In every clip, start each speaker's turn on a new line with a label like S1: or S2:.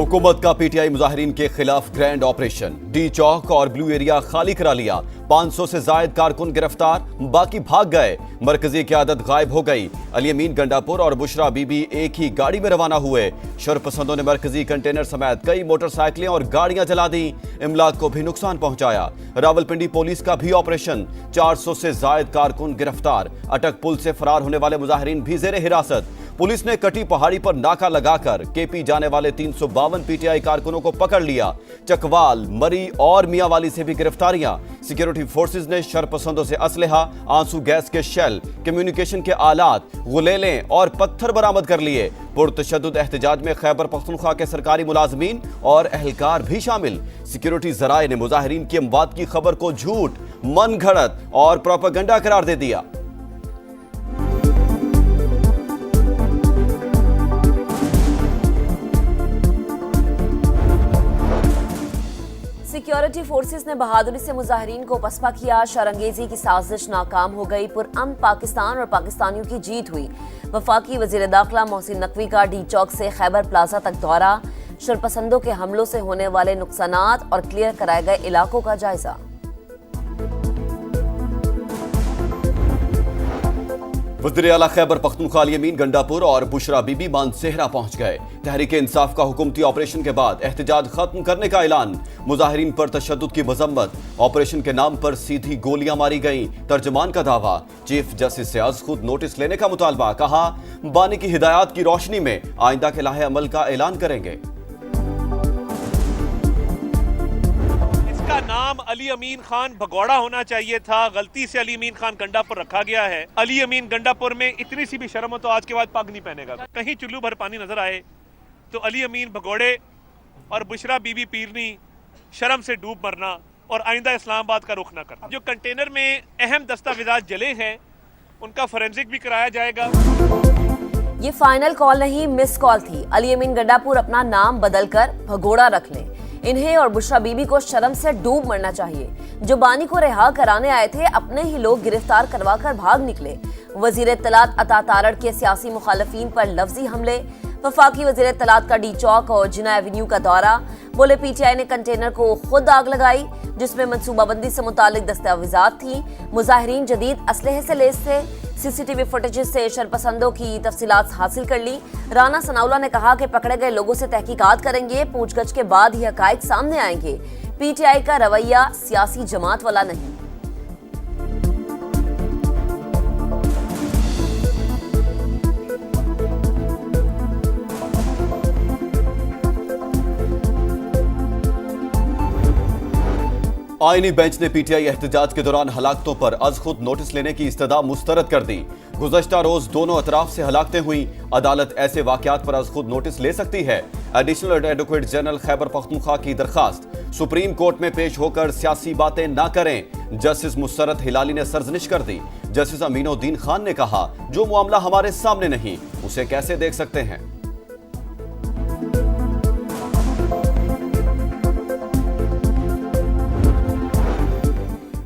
S1: हुकूमत का पीटीआई मुजाहिरीन के खिलाफ ग्रैंड ऑपरेशन। डी चौक और ब्लू एरिया खाली करा लिया। 500 से जायद कारकुन गिरफ्तार, बाकी भाग गए। मरकजी क़यादत गायब हो गई। अली अमीन गंडापुर और बुशरा बीबी एक ही गाड़ी में रवाना हुए। शरपसंदों ने मरकजी कंटेनर समेत कई मोटरसाइकिलें और गाड़ियां जला दी। इमलाक को भी नुकसान पहुंचाया। रावलपिंडी पुलिस का भी ऑपरेशन। 400 से जायद कारकुन गिरफ्तार। अटक पुल से फरार होने वाले मुजाहिरीन भी जेरे हिरासत। पुलिस ने कटी पहाड़ी पर नाका लगाकर केपी जाने वाले 352 पीटीआई कारकुनों को पकड़ लिया। चकवाल, मरी और मियांवाली से भी गिरफ्तारियां। सिक्योरिटी फोर्सेज ने शरपसंदों से असलहा, आंसू गैस के शेल, कम्युनिकेशन के आलात, गुलेलें और पत्थर बरामद कर लिए। पुरतशद्दुद एहतजाज में खैबर पख्तूनख्वा के सरकारी मुलाजमीन और एहलकार भी शामिल। सिक्योरिटी जराए ने मुजाहिरीन की अमवात की खबर को झूठ, मन घड़त और प्रोपेगेंडा करार दे दिया।
S2: सिक्योरिटी फोर्सेस ने बहादुरी से मुजाहिरीन को पसपा किया। शरंगेजी की साजिश नाकाम हो गई। पुरअमन पाकिस्तान और पाकिस्तानियों की जीत हुई। वफाकी वजीर दाखिला मोहसिन नकवी का डी चौक से खैबर प्लाजा तक दौरा। शरपसंदों के हमलों से होने वाले नुकसानात और क्लियर कराए गए इलाकों का जायजा।
S1: वज़ीर आला खैबर पख्तूनख्वा अली अमीन गंडापुर और बुशरा बीबी मानसेहरा पहुंच गए। तहरीक इंसाफ का हुकूमती ऑपरेशन के बाद एहतजाज खत्म करने का ऐलान। मुजाहिरीन पर तशद्दुद की मजम्मत। ऑपरेशन के नाम पर सीधी गोलियां मारी गईं। तर्जमान का दावा। चीफ जस्टिस से आज खुद नोटिस लेने का मुतालबा। कहा, बानी की हिदायत की रोशनी में आइंदा के लाहे अमल का ऐलान करेंगे।
S3: नाम अली अमीन खान भगोड़ा होना चाहिए था, गलती से अली अमीन खान गंडापुर रखा गया है। अली अमीन गंडापुर में इतनी सी भी शर्म हो तो आज के बाद पग नहीं पहनेगा। कहीं चुल्लू भर पानी नजर आए तो अली अमीन भगोड़े और बुशरा बीबी पीरनी शर्म से डूब मरना और आइंदा इस्लामाबाद का रुख न करना। जो कंटेनर में अहम दस्तावेजात जले हैं उनका फोरेंसिक भी कराया जाएगा।
S2: ये फाइनल कॉल नहीं, मिस कॉल थी। अली अमीन गंडापुर अपना नाम बदलकर भगोड़ा रख लें। इन्हें और बुशरा बीबी को शर्म से डूब मरना चाहिए। जो बानी को रिहा कराने आए थे, अपने ही लोग गिरफ्तार करवाकर भाग निकले। वजीर इत्तलात अता तारड़ के सियासी मुखालफीन पर लफ्जी हमले। वफाकी वजीर इत्तलात का डी चौक और जिना एवेन्यू का दौरा। बोले, पीटीआई ने कंटेनर को खुद आग लगाई जिसमें मनसूबाबंदी से मुतालिक दस्तावेजात थी। मुजाहिरीन जदीद असलहे से लैस थे। सीसीटीवी फुटेजेस से शरपसंदों की तफसीलात हासिल कर ली। राना सनाउल्लाह ने कहा कि पकड़े गए लोगों से तहकीकात करेंगे। पूछगछ के बाद ही हकायक सामने आएंगे। पीटीआई का रवैया सियासी जमात वाला नहीं।
S1: आईनी बेंच ने पीटीआई एहतजाज के दौरान हलाकतों पर अज खुद नोटिस लेने की इस्तदा मुस्तरद कर दी। गुज़श्ता रोज दोनों अतराफ से हलाकतें हुई। अदालत ऐसे वाकयात पर अज खुद नोटिस ले सकती है। Additional advocate general Khyber Pakhtunkhwa की दरखास्त। सुप्रीम कोर्ट में पेश होकर सियासी बातें ना करें। जस्टिस मुसरत हिलाली ने सरजनिश कर दी। जस्टिस अमीनुद्दीन खान ने कहा, जो मामला हमारे सामने नहीं उसे कैसे देख सकते हैं।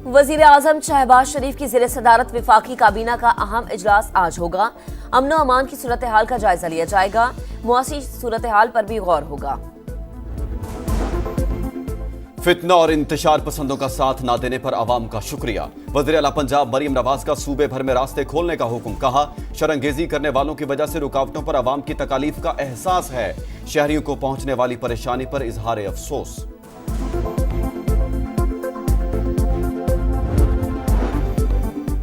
S2: वजीर आजम शहबाज शरीफ की ज़ेरे सदारत विफाकी काबीना का अहम इजलास आज होगा। अमन व अमान की सूरत हाल का जायजा लिया जाएगा। मुआसी सूरत हाल पर भी गौर होगा।
S1: फितना और इंतशार पसंदों का साथ ना देने पर आवाम का शुक्रिया। वज़ीर आला पंजाब मरियम नवाज का सूबे भर में रास्ते खोलने का हुक्म। कहा, शरंगेजी करने वालों की वजह से रुकावटों पर आवाम की तकालीफ का एहसास है। शहरियों को पहुंचने वाली परेशानी पर इजहार अफसोस।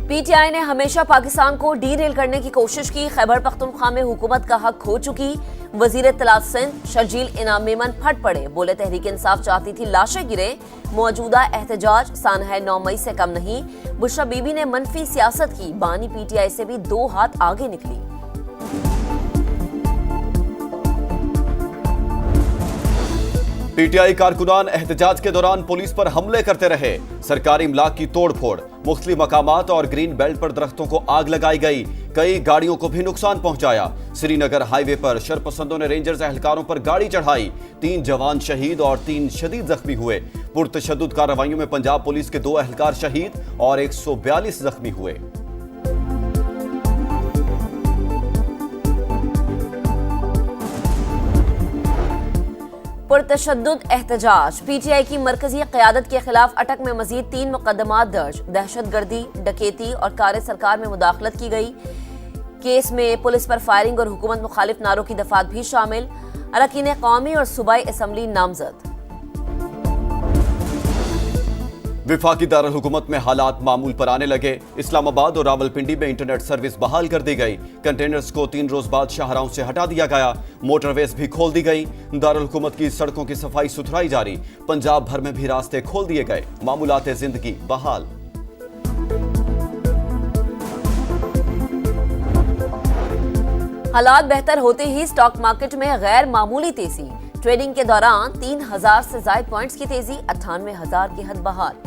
S2: पीटीआई ने हमेशा पाकिस्तान को डीरेल करने की कोशिश की। खैबर पख्तूनख्वा में हुकूमत का हक खो चुकी। वजीर इत्तलात सिंध शर्जील इनाम मेमन फट पड़े। बोले, तहरीक इंसाफ चाहती थी लाशें गिरे। मौजूदा एहतजाज सानह 9 मई से कम नहीं। बुशरा बीबी ने मनफी सियासत की। बानी पीटीआई से भी 2 हाथ आगे निकली।
S1: पीटीआई कारकुनान एहतजाज के दौरान पुलिस पर हमले करते रहे। सरकारी इमलाक की तोड़फोड़। मुख्तलिफ मकामात और ग्रीन बेल्ट पर दरख्तों को आग लगाई गई। कई गाड़ियों को भी नुकसान पहुंचाया। श्रीनगर हाईवे पर शरपसंदों ने रेंजर्स एहलकारों पर गाड़ी चढ़ाई। 3 जवान शहीद और 3 शदीद जख्मी हुए। पुरतशद्दुद कार्रवाइयों में पंजाब पुलिस के 2 एहलकार शहीद और 142 जख्मी हुए।
S2: पुरतशद्दुद एहतजाज, पीटीआई की मरकजी क़यादत के खिलाफ अटक में मजीद 3 मुकदमात दर्ज, दहशतगर्दी, डकैती और कार्य सरकार में मुदाखलत की गई। केस में पुलिस पर फायरिंग और हुकूमत मुखालिफ नारों की दफात भी शामिल। अरकान कौमी और सूबाई असम्बली नामजद।
S1: विफाकी दारुल हुकूमत में हालात मामूल पर आने लगे। इस्लामाबाद और रावलपिंडी में इंटरनेट सर्विस बहाल कर दी गई। कंटेनर्स को 3 रोज बाद शाहराहों से हटा दिया गया। मोटरवेज भी खोल दी गई। दारुल हुकूमत की सड़कों की सफाई सुथराई जारी। पंजाब भर में भी रास्ते खोल दिए गए। मामूलाते जिंदगी बहाल।
S2: हालात बेहतर होते ही स्टॉक मार्केट में गैर मामूली तेजी। ट्रेडिंग के दौरान 3000 से ज्यादा पॉइंट्स की तेजी, 98,000 की हद बहाल।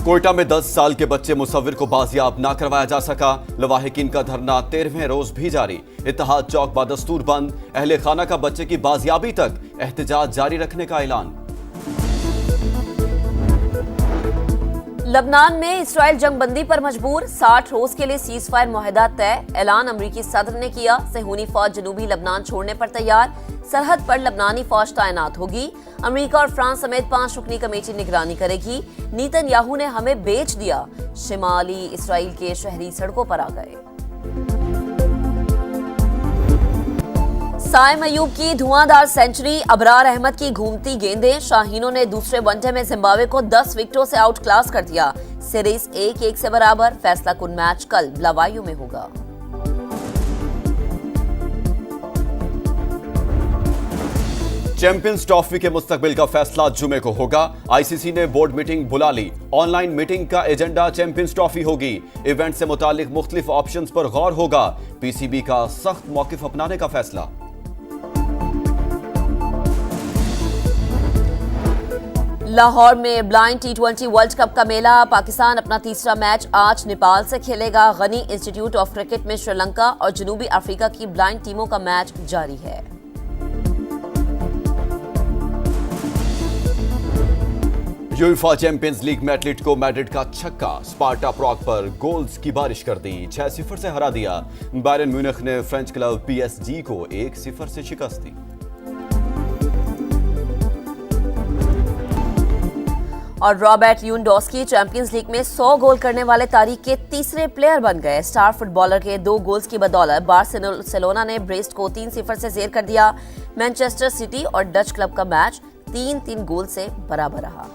S1: कोयटा में 10 साल के बच्चे मुसव्विर को बाजियाब ना करवाया जा सका। लवाहिकीन का धरना 13वें रोज भी जारी। इत्तेहाद चौक बादस्तूर बंद। अहले खाना का बच्चे की बाजियाबी तक एहतजाज जारी रखने का ऐलान।
S2: लबनान में इसराइल जंगबंदी पर मजबूर, 60 रोज के लिए सीज फायर मुआहदा तय। ऐलान अमरीकी सदर ने किया। सेहूनी फौज जनूबी लबनान छोड़ने पर तैयार। सरहद पर लबनानी फौज तैनात होगी। अमेरिका और फ्रांस समेत 5 रुकनी कमेटी निगरानी करेगी। नेतन्याहू ने हमें बेच दिया, शिमाली इसराइल के शहरी सड़कों पर आ गए। साइम अयूब की धुआंधार सेंचुरी, अबरार अहमद की घूमती गेंदें। शाहीनों ने दूसरे वनडे में जिम्बाब्वे को 10 विकेटों से आउट क्लास कर दिया। सीरीज 1-1 से बराबर। फैसला कुन मैच कल बुलावायु में होगा।
S1: चैंपियंस ट्रॉफी के मुस्तकबिल का फैसला जुमे को होगा। आईसीसी ने बोर्ड मीटिंग बुला ली। ऑनलाइन मीटिंग का एजेंडा चैंपियंस ट्रॉफी होगी। इवेंट से मुतालिक मुख्तलिफ ऑप्शंस पर गौर होगा। पीसीबी का सख्त मौकिफ अपनाने का फैसला।
S2: लाहौर में ब्लाइंड T20 वर्ल्ड कप का मेला। पाकिस्तान अपना तीसरा मैच आज नेपाल से खेलेगा। गनी इंस्टीट्यूट ऑफ क्रिकेट में श्रीलंका और जनूबी अफ्रीका की ब्लाइंड टीमों का मैच जारी है।
S1: यूएफा चैंपियंस लीग में एटलेटिको मैड्रिड का छक्का। स्पार्टा प्रॉग पर गोल्स की बारिश कर दी। 6-0 से हरा दिया। बायरन म्यूनिख ने फ्रेंच क्लब PSG को 1-0 से शिकस्त दी।
S2: और रॉबर्ट ल्यूनडॉस्की चैंपियंस लीग में 100 गोल करने वाले तारीख के तीसरे प्लेयर बन गए। स्टार फुटबॉलर के 2 गोल्स की बदौलत बार्सिलोना ने ब्रेस्ट को 3-0 से जेर कर दिया। मैनचेस्टर सिटी और डच क्लब का मैच 3-3 गोल से बराबर रहा।